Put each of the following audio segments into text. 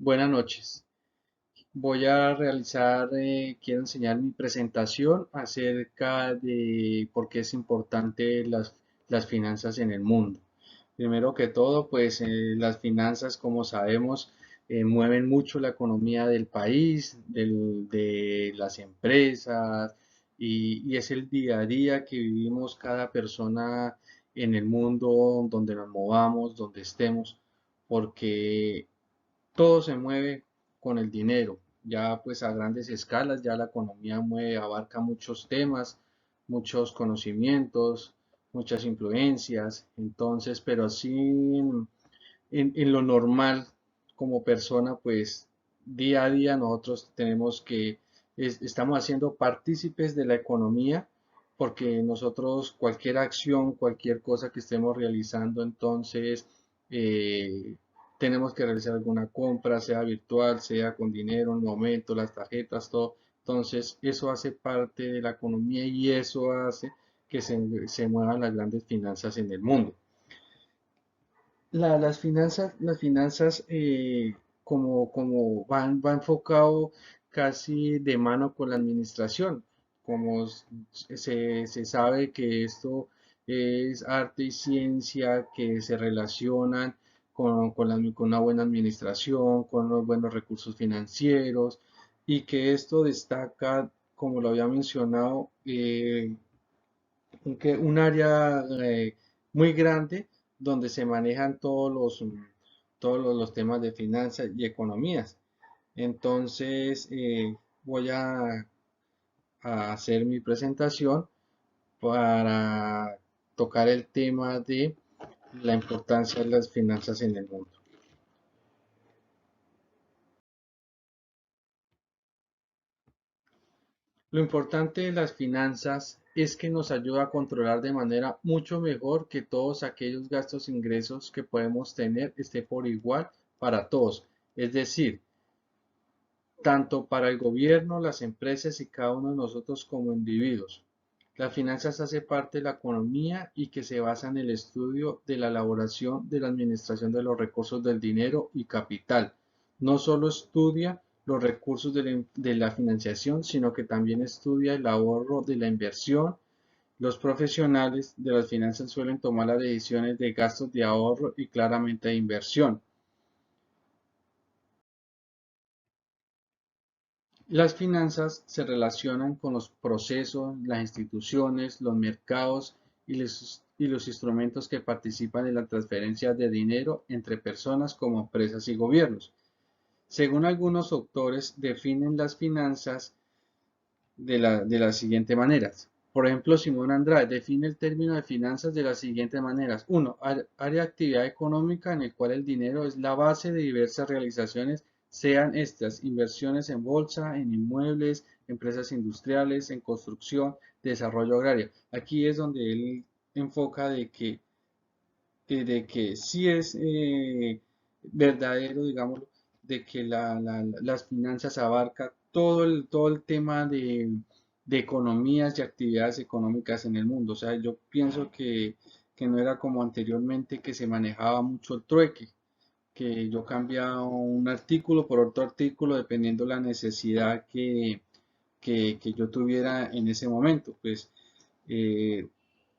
Buenas noches. Voy a realizar, quiero enseñar mi presentación acerca de por qué es importante las finanzas en el mundo. Primero que todo, pues las finanzas, como sabemos, mueven mucho la economía del país, de las empresas y es el día a día que vivimos cada persona en el mundo donde nos movamos, donde estemos, porque todo se mueve con el dinero. Ya pues a grandes escalas, ya la economía mueve, abarca muchos temas, muchos conocimientos, muchas influencias. Entonces, pero así en lo normal como persona, pues día a día nosotros tenemos que, estamos haciendo partícipes de la economía porque nosotros cualquier acción, cualquier cosa que estemos realizando, entonces eh, tenemos que realizar alguna compra, sea virtual, sea con dinero, en el momento, las tarjetas, todo. Entonces eso hace parte de la economía y eso hace que se muevan las grandes finanzas en el mundo. Las finanzas como va enfocado casi de mano con la administración, como se sabe que esto es arte y ciencia que se relacionan con una buena administración, con los buenos recursos financieros y que esto destaca, como lo había mencionado, un área muy grande donde se manejan todos los temas de finanzas y economías. Entonces, voy a hacer mi presentación para tocar el tema de la importancia de las finanzas en el mundo. Lo importante de las finanzas es que nos ayuda a controlar de manera mucho mejor que todos aquellos gastos e ingresos que podemos tener esté por igual para todos. Es decir, tanto para el gobierno, las empresas y cada uno de nosotros como individuos. Las finanzas hace parte de la economía y que se basa en el estudio de la elaboración de la administración de los recursos del dinero y capital. No solo estudia los recursos de la financiación, sino que también estudia el ahorro de la inversión. Los profesionales de las finanzas suelen tomar las decisiones de gastos de ahorro y claramente de inversión. Las finanzas se relacionan con los procesos, las instituciones, los mercados y los instrumentos que participan en la transferencia de dinero entre personas como empresas y gobiernos. Según algunos autores, definen las finanzas de las siguientes maneras. Por ejemplo, Simón Andrade define el término de finanzas de las siguientes maneras. Uno, área de actividad económica en el cual el dinero es la base de diversas realizaciones, sean estas inversiones en bolsa, en inmuebles, empresas industriales, en construcción, desarrollo agrario. Aquí es donde él enfoca de que sí es verdadero, digamos, de que las finanzas abarca todo el tema de economías y actividades económicas en el mundo. O sea, yo pienso que no era como anteriormente que se manejaba mucho el trueque, que yo cambiaba un artículo por otro artículo dependiendo la necesidad que yo tuviera en ese momento. Pues eh,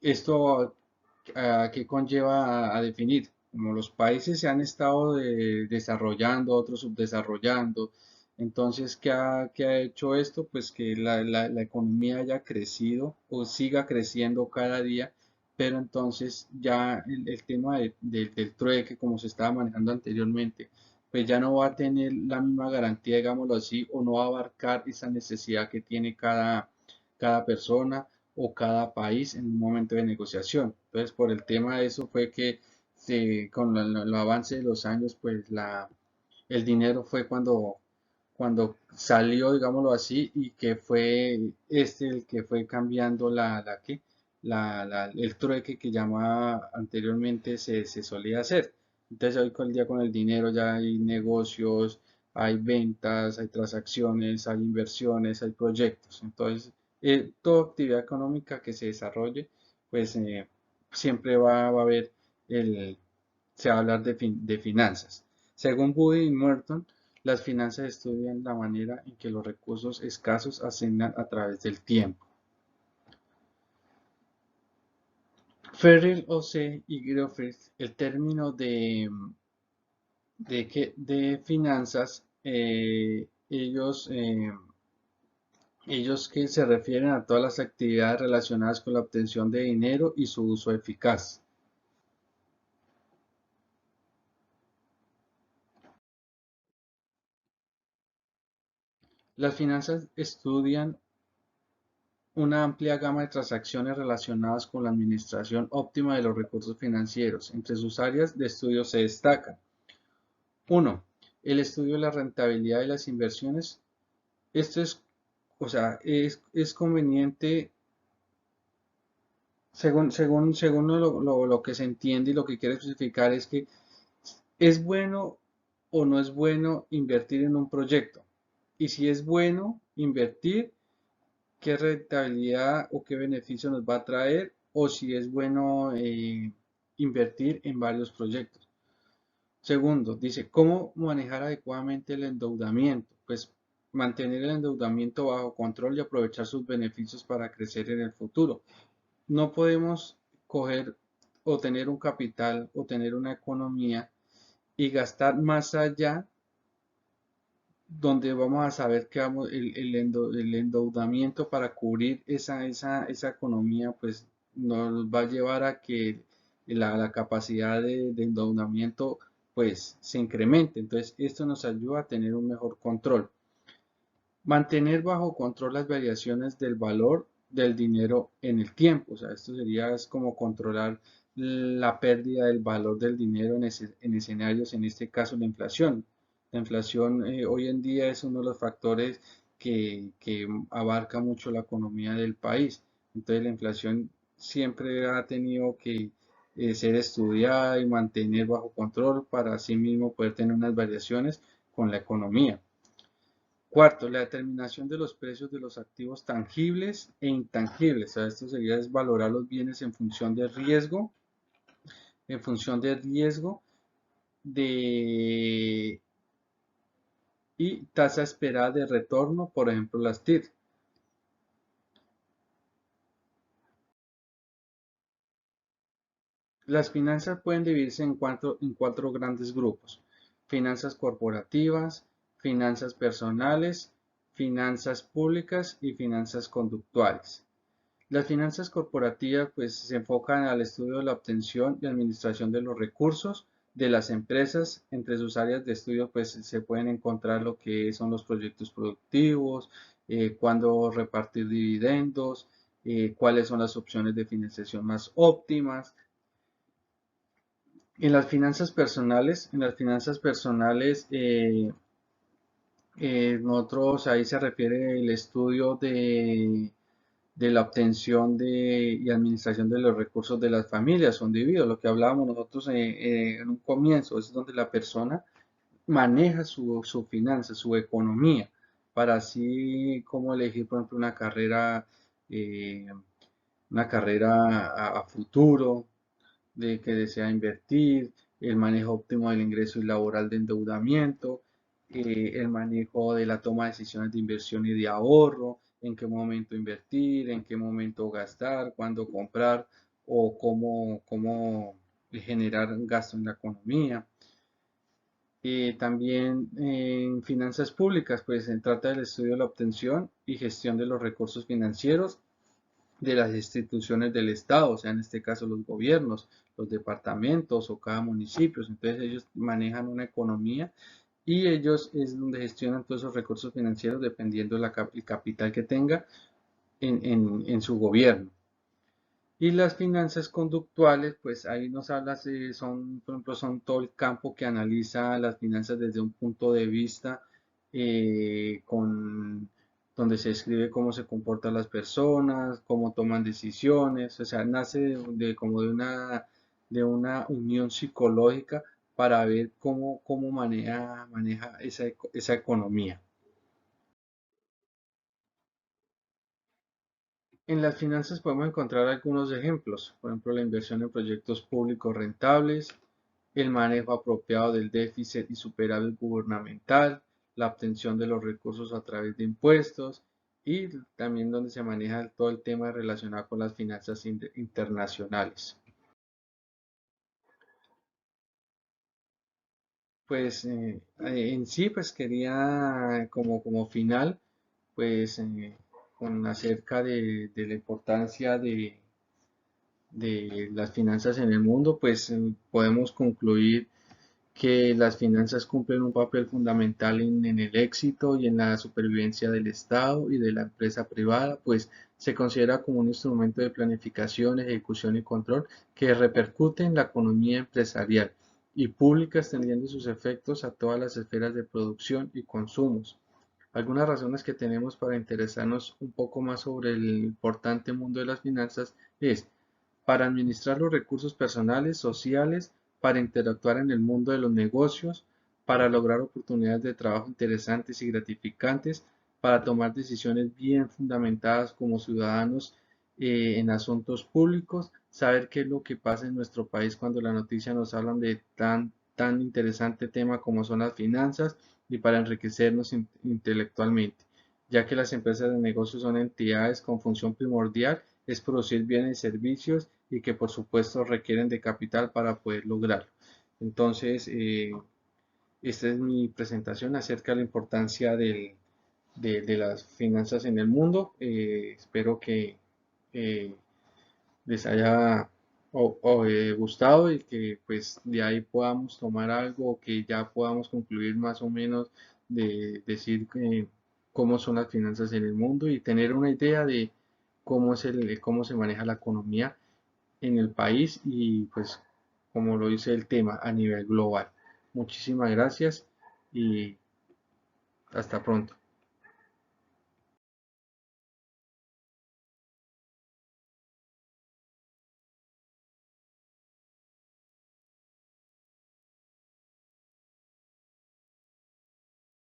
esto que conlleva a definir, como los países se han estado desarrollando, otros subdesarrollando, entonces, ¿qué ha hecho esto? Pues que la economía haya crecido o siga creciendo cada día, pero entonces ya el tema del trueque, como se estaba manejando anteriormente, pues ya no va a tener la misma garantía, digámoslo así, o no va a abarcar esa necesidad que tiene cada persona o cada país en un momento de negociación. Entonces, por el tema de eso fue que con el avance de los años, pues el dinero fue cuando salió, digámoslo así, y que fue el que fue cambiando el trueque que llamaba anteriormente se solía hacer. Entonces hoy con el día con el dinero ya hay negocios, hay ventas, hay transacciones, hay inversiones, hay proyectos. Entonces, toda actividad económica que se desarrolle, pues siempre va a haber se va a hablar de finanzas. Según Woody y Merton, Las finanzas estudian la manera en que los recursos escasos ascienden a través del tiempo. Ferrell, O.C. y Griffith, el término de finanzas, ellos que se refieren a todas las actividades relacionadas con la obtención de dinero y su uso eficaz. Las finanzas estudian una amplia gama de transacciones relacionadas con la administración óptima de los recursos financieros. Entre sus áreas de estudio se destacan: 1. El estudio de la rentabilidad de las inversiones. Esto es, o sea, es conveniente, según lo que se entiende y lo que quiere especificar, es que es bueno o no es bueno invertir en un proyecto. Y si es bueno invertir, qué rentabilidad o qué beneficio nos va a traer, o si es bueno invertir en varios proyectos. Segundo, dice, ¿cómo manejar adecuadamente el endeudamiento? Pues mantener el endeudamiento bajo control y aprovechar sus beneficios para crecer en el futuro. No podemos coger o tener un capital o tener una economía y gastar más allá, donde vamos a saber que vamos, el endeudamiento para cubrir esa economía, pues nos va a llevar a que la capacidad de endeudamiento pues se incremente. Entonces, esto nos ayuda a tener un mejor control. Mantener bajo control las variaciones del valor del dinero en el tiempo. O sea, esto sería es como controlar la pérdida del valor del dinero en escenarios, en este caso la inflación. La inflación hoy en día es uno de los factores que abarca mucho la economía del país. Entonces la inflación siempre ha tenido que ser estudiada y mantener bajo control para así mismo poder tener unas variaciones con la economía. Cuarto, la determinación de los precios de los activos tangibles e intangibles. O sea, esto sería es valorar los bienes en función de riesgo de, y tasa esperada de retorno, por ejemplo, las TIR. Las finanzas pueden dividirse en cuatro grandes grupos: finanzas corporativas, finanzas personales, finanzas públicas y finanzas conductuales. Las finanzas corporativas pues se enfocan al estudio de la obtención y administración de los recursos de las empresas. Entre sus áreas de estudio pues se pueden encontrar lo que son los proyectos productivos, cuándo repartir dividendos, cuáles son las opciones de financiación más óptimas. En las finanzas personales, nosotros ahí se refiere el estudio de la obtención y administración de los recursos de las familias o individuos, lo que hablábamos nosotros en un comienzo. Es donde la persona maneja su finanza, su economía, para así como elegir, por ejemplo, eh, una carrera a futuro, de que desea invertir, el manejo óptimo del ingreso y laboral de endeudamiento, el manejo de la toma de decisiones de inversión y de ahorro, en qué momento invertir, en qué momento gastar, cuándo comprar o cómo generar gasto en la economía. También en finanzas públicas, pues se trata del estudio de la obtención y gestión de los recursos financieros de las instituciones del Estado, o sea, en este caso los gobiernos, los departamentos o cada municipio. Entonces ellos manejan una economía y ellos es donde gestionan todos esos recursos financieros dependiendo del capital que tenga en su gobierno. Y las finanzas conductuales, pues ahí nos habla, son, por ejemplo, son todo el campo que analiza las finanzas desde un punto de vista donde se escribe cómo se comportan las personas, cómo toman decisiones. O sea, nace como de una unión psicológica para ver cómo maneja esa economía. En las finanzas podemos encontrar algunos ejemplos, por ejemplo, la inversión en proyectos públicos rentables, el manejo apropiado del déficit y superávit gubernamental, la obtención de los recursos a través de impuestos y también donde se maneja todo el tema relacionado con las finanzas internacionales. Pues en sí, pues quería como final, pues con acerca de la importancia de las finanzas en el mundo, pues podemos concluir que las finanzas cumplen un papel fundamental en el éxito y en la supervivencia del Estado y de la empresa privada, pues se considera como un instrumento de planificación, ejecución y control que repercute en la economía empresarial y pública, extendiendo sus efectos a todas las esferas de producción y consumos. Algunas razones que tenemos para interesarnos un poco más sobre el importante mundo de las finanzas es para administrar los recursos personales, sociales, para interactuar en el mundo de los negocios, para lograr oportunidades de trabajo interesantes y gratificantes, para tomar decisiones bien fundamentadas como ciudadanos en asuntos públicos, saber qué es lo que pasa en nuestro país cuando las noticias nos hablan de tan interesante tema como son las finanzas y para enriquecernos intelectualmente, ya que las empresas de negocios son entidades con función primordial es producir bienes y servicios y que por supuesto requieren de capital para poder lograrlo. Entonces, esta es mi presentación acerca de la importancia de las finanzas en el mundo. Espero que eh, les haya gustado y que pues de ahí podamos tomar algo que ya podamos concluir más o menos de decir cómo son las finanzas en el mundo y tener una idea de cómo se maneja la economía en el país y pues como lo dice el tema a nivel global. Muchísimas gracias y hasta pronto.